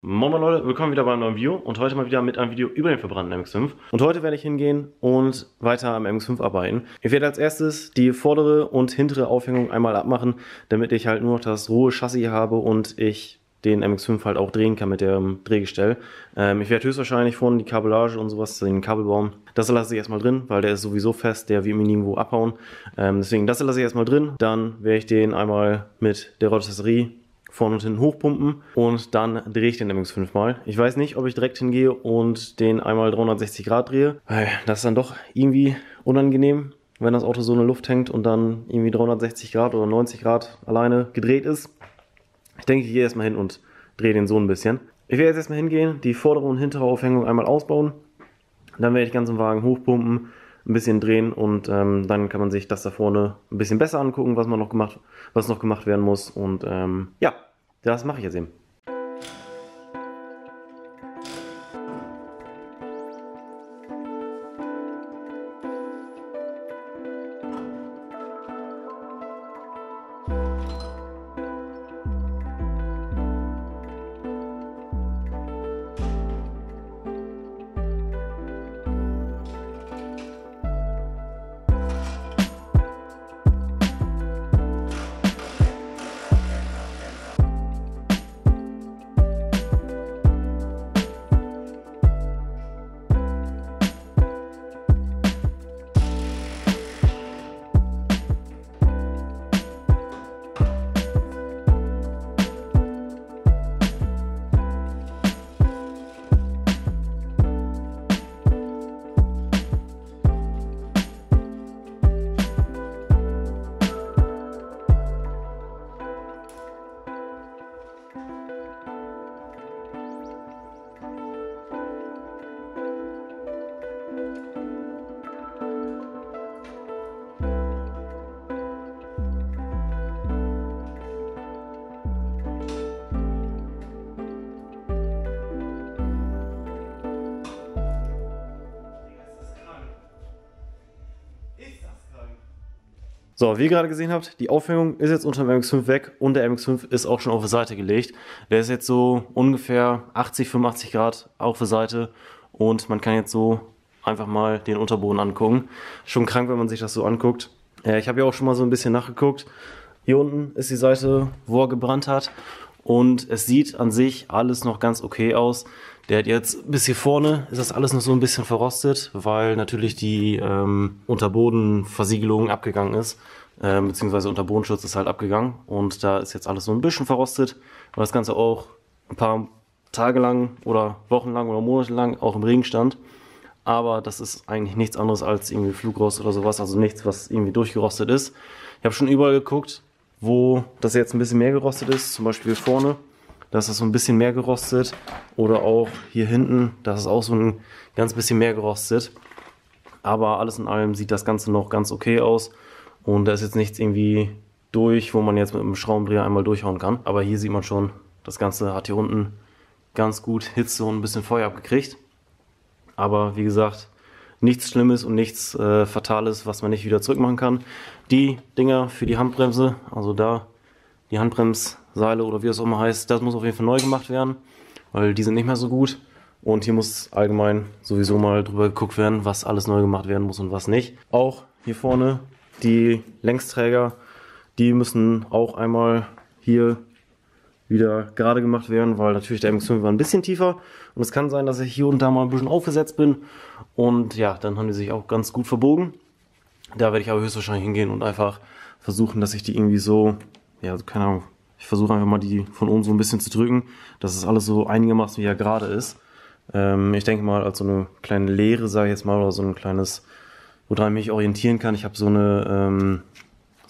Moin Moin Leute, willkommen wieder bei einem neuen Video und heute mal wieder mit einem Video über den verbrannten MX-5. Und heute werde ich hingehen und weiter am MX-5 arbeiten. Ich werde als erstes die vordere und hintere Aufhängung einmal abmachen, damit ich halt nur noch das rohe Chassis habe und ich den MX-5 halt auch drehen kann mit dem Drehgestell. Ich werde höchstwahrscheinlich vorne die Kabellage und sowas, den Kabelbaum, das lasse ich erstmal drin, weil der ist sowieso fest, der wird mir nirgendwo abhauen. Deswegen das lasse ich erstmal drin, dann werde ich den einmal mit der Rotisserie vorne und hinten hochpumpen und dann drehe ich den MX-5 mal. Ich weiß nicht, ob ich direkt hingehe und den einmal 360 Grad drehe, weil das ist dann doch irgendwie unangenehm, wenn das Auto so in der Luft hängt und dann irgendwie 360 Grad oder 90 Grad alleine gedreht ist. Ich denke, ich gehe erstmal hin und drehe den so ein bisschen. Ich werde jetzt erstmal hingehen, die vordere und hintere Aufhängung einmal ausbauen. Dann werde ich den ganzen Wagen hochpumpen, ein bisschen drehen und dann kann man sich das da vorne ein bisschen besser angucken, was noch gemacht werden muss. Und ja, das mache ich jetzt eben. So, wie ihr gerade gesehen habt, die Aufhängung ist jetzt unter dem MX-5 weg und der MX-5 ist auch schon auf die Seite gelegt. Der ist jetzt so ungefähr 80, 85 Grad auf der Seite und man kann jetzt so einfach mal den Unterboden angucken. Schon krank, wenn man sich das so anguckt. Ich habe ja auch schon mal so ein bisschen nachgeguckt. Hier unten ist die Seite, wo er gebrannt hat und es sieht an sich alles noch ganz okay aus. Der hat jetzt bis hier vorne, ist das alles noch so ein bisschen verrostet, weil natürlich die Unterbodenversiegelung abgegangen ist, beziehungsweise Unterbodenschutz ist halt abgegangen und da ist jetzt alles so ein bisschen verrostet, weil das Ganze auch ein paar Tage lang oder Wochen lang oder Monate lang auch im Regen stand. Aber das ist eigentlich nichts anderes als irgendwie Flugrost oder sowas, also nichts, was irgendwie durchgerostet ist. Ich habe schon überall geguckt, wo das jetzt ein bisschen mehr gerostet ist, zum Beispiel hier vorne. Da ist das so ein bisschen mehr gerostet. Oder auch hier hinten, das ist auch so ein ganz bisschen mehr gerostet. Aber alles in allem sieht das Ganze noch ganz okay aus. Und da ist jetzt nichts irgendwie durch, wo man jetzt mit einem Schraubendreher einmal durchhauen kann. Aber hier sieht man schon, das Ganze hat hier unten ganz gut Hitze und ein bisschen Feuer abgekriegt. Aber wie gesagt, nichts Schlimmes und nichts Fatales, was man nicht wieder zurückmachen kann. Die Dinger für die Handbremse, also da die Handbremsseile oder wie es auch immer heißt, das muss auf jeden Fall neu gemacht werden, weil die sind nicht mehr so gut. Und hier muss allgemein sowieso mal drüber geguckt werden, was alles neu gemacht werden muss und was nicht. Auch hier vorne die Längsträger, die müssen auch einmal hier wieder gerade gemacht werden, weil natürlich der MX-5 war ein bisschen tiefer und es kann sein, dass ich hier und da mal ein bisschen aufgesetzt bin und ja, dann haben die sich auch ganz gut verbogen. Da werde ich aber höchstwahrscheinlich hingehen und einfach versuchen, dass ich die irgendwie so, ja, keine Ahnung, ich versuche einfach mal die von oben so ein bisschen zu drücken, dass es alles so einigermaßen wie er gerade ist. Ich denke mal, als so eine kleine Leere, sage ich jetzt mal, oder so ein kleines, woran ich mich orientieren kann. Ich habe so eine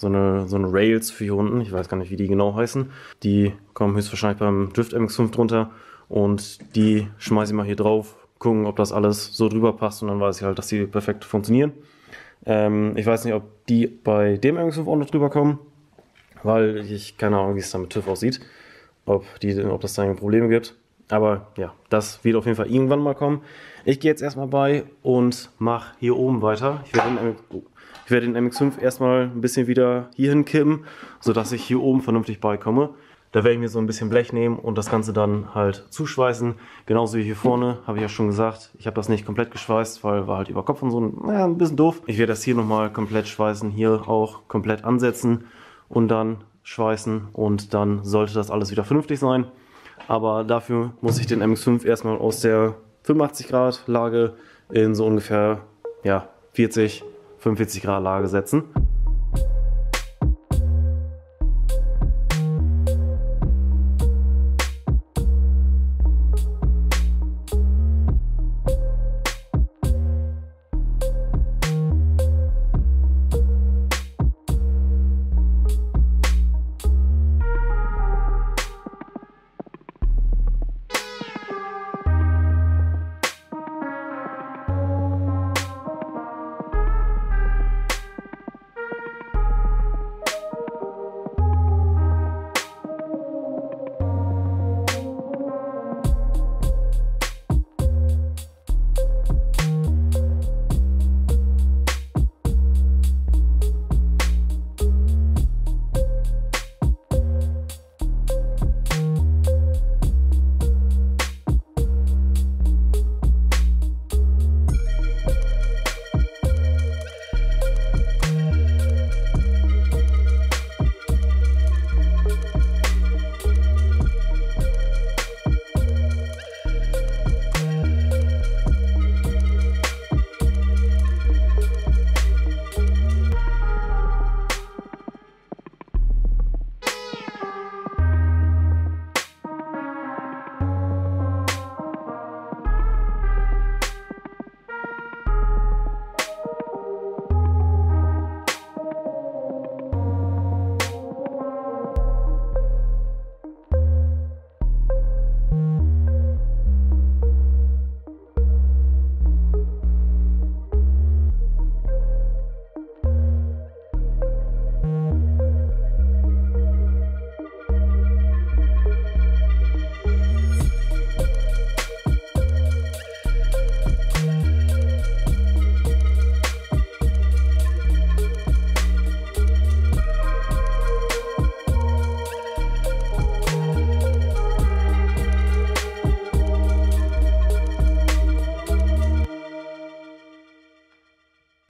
Rails für hier unten, ich weiß gar nicht, wie die genau heißen. Die kommen höchstwahrscheinlich beim Drift MX-5 drunter und die schmeiße ich mal hier drauf, gucken, ob das alles so drüber passt und dann weiß ich halt, dass die perfekt funktionieren. Ich weiß nicht, ob die bei dem MX-5 auch noch drüber kommen, weil ich keine Ahnung, wie es da mit TÜV aussieht, ob das da Probleme gibt. Aber ja, das wird auf jeden Fall irgendwann mal kommen. Ich gehe jetzt erstmal bei und mache hier oben weiter. Ich werde den MX-5 erstmal ein bisschen wieder hier hinkippen, sodass ich hier oben vernünftig beikomme. Da werde ich mir so ein bisschen Blech nehmen und das Ganze dann halt zuschweißen. Genauso wie hier vorne, habe ich ja schon gesagt. Ich habe das nicht komplett geschweißt, weil war halt über Kopf und so ein bisschen doof. Ich werde das hier nochmal komplett schweißen, hier auch komplett ansetzen und dann schweißen. Und dann sollte das alles wieder vernünftig sein. Aber dafür muss ich den MX5 erstmal aus der 85 Grad Lage in so ungefähr 40, 45 Grad Lage setzen.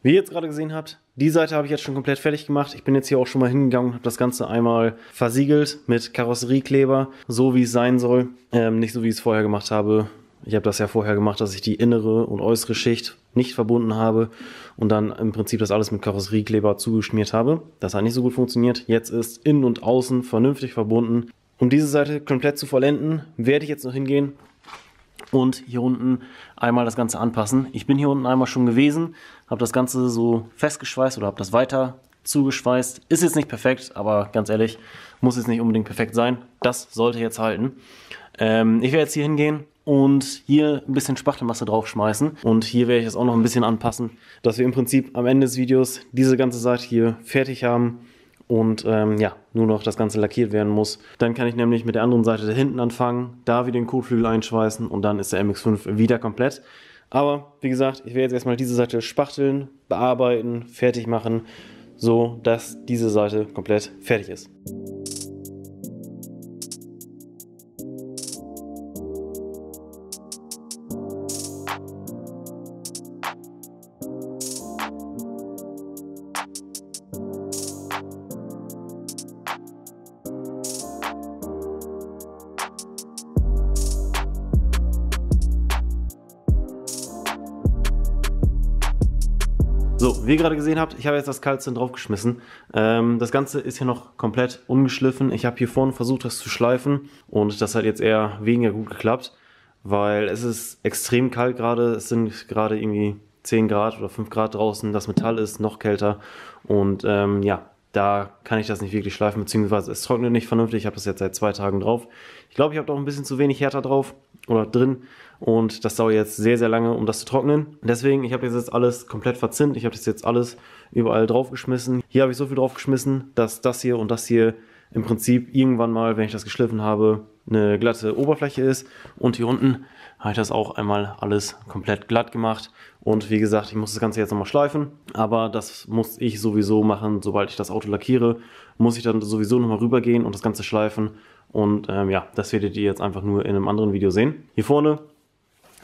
Wie ihr jetzt gerade gesehen habt, die Seite habe ich jetzt schon komplett fertig gemacht. Ich bin jetzt hier auch schon mal hingegangen und habe das Ganze einmal versiegelt mit Karosseriekleber, so wie es sein soll. Nicht so wie ich es vorher gemacht habe. Ich habe das ja vorher gemacht, dass ich die innere und äußere Schicht nicht verbunden habe und dann im Prinzip das alles mit Karosseriekleber zugeschmiert habe. Das hat nicht so gut funktioniert. Jetzt ist innen und außen vernünftig verbunden. Um diese Seite komplett zu vollenden, werde ich jetzt noch hingehen und hier unten einmal das Ganze anpassen. Ich bin hier unten einmal schon gewesen, habe das Ganze so festgeschweißt oder habe das weiter zugeschweißt. Ist jetzt nicht perfekt, aber ganz ehrlich, muss jetzt nicht unbedingt perfekt sein. Das sollte jetzt halten. Ich werde jetzt hier hingehen und hier ein bisschen Spachtelmasse draufschmeißen. Und hier werde ich das auch noch ein bisschen anpassen, dass wir im Prinzip am Ende des Videos diese ganze Seite hier fertig haben. Und nur noch das Ganze lackiert werden muss. Dann kann ich nämlich mit der anderen Seite da hinten anfangen, da wieder den Kotflügel einschweißen und dann ist der MX5 wieder komplett. Aber wie gesagt, ich werde jetzt erstmal diese Seite spachteln, bearbeiten, fertig machen, so dass diese Seite komplett fertig ist. So, wie ihr gerade gesehen habt, ich habe jetzt das Kalzium draufgeschmissen. Das Ganze ist hier noch komplett ungeschliffen. Ich habe hier vorne versucht, das zu schleifen und das hat jetzt eher weniger gut geklappt, weil es ist extrem kalt gerade. Es sind gerade irgendwie 10 Grad oder 5 Grad draußen. Das Metall ist noch kälter und da kann ich das nicht wirklich schleifen, beziehungsweise es trocknet nicht vernünftig. Ich habe das jetzt seit 2 Tagen drauf. Ich glaube, ich habe doch ein bisschen zu wenig Härter drauf oder drin und das dauert jetzt sehr, sehr lange, um das zu trocknen. Deswegen, ich habe jetzt alles komplett verzinnt. Ich habe das jetzt alles überall draufgeschmissen. Hier habe ich so viel draufgeschmissen, dass das hier und das hier im Prinzip irgendwann mal, wenn ich das geschliffen habe, eine glatte Oberfläche ist. Und hier unten habe ich das auch einmal alles komplett glatt gemacht. Und wie gesagt, ich muss das Ganze jetzt nochmal schleifen. Aber das muss ich sowieso machen, sobald ich das Auto lackiere, muss ich dann sowieso nochmal rübergehen und das Ganze schleifen. Und ja, das werdet ihr jetzt einfach nur in einem anderen Video sehen. Hier vorne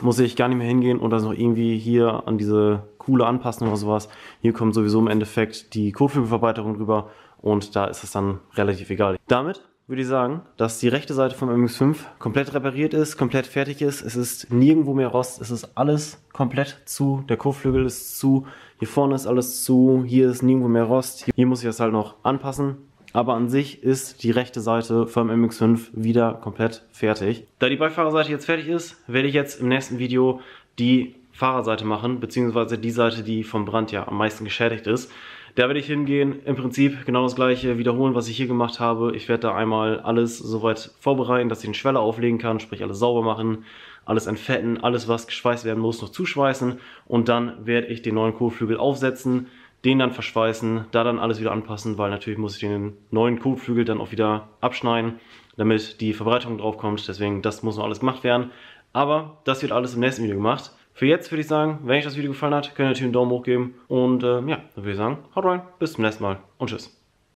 muss ich gar nicht mehr hingehen und das noch irgendwie hier an diese Kuhle anpassen oder sowas. Hier kommt sowieso im Endeffekt die Kotflügelverbreiterung drüber und da ist es dann relativ egal. Damit würde ich sagen, dass die rechte Seite vom MX5 komplett repariert ist, komplett fertig ist. Es ist nirgendwo mehr Rost, es ist alles komplett zu. Der Kotflügel ist zu, hier vorne ist alles zu, hier ist nirgendwo mehr Rost. Hier muss ich das halt noch anpassen. Aber an sich ist die rechte Seite vom MX5 wieder komplett fertig. Da die Beifahrerseite jetzt fertig ist, werde ich jetzt im nächsten Video die Fahrerseite machen, beziehungsweise die Seite, die vom Brand ja am meisten geschädigt ist. Da werde ich hingehen, im Prinzip genau das gleiche wiederholen, was ich hier gemacht habe. Ich werde da einmal alles soweit vorbereiten, dass ich einen Schweller auflegen kann, sprich alles sauber machen, alles entfetten, alles was geschweißt werden muss, noch zuschweißen. Und dann werde ich den neuen Kotflügel aufsetzen, den dann verschweißen, da dann alles wieder anpassen, weil natürlich muss ich den neuen Kotflügel dann auch wieder abschneiden, damit die Verbreiterung drauf kommt. Deswegen, das muss noch alles gemacht werden. Aber das wird alles im nächsten Video gemacht. Für jetzt würde ich sagen, wenn euch das Video gefallen hat, könnt ihr natürlich einen Daumen hoch geben. Und ja, dann würde ich sagen, haut rein, bis zum nächsten Mal und tschüss.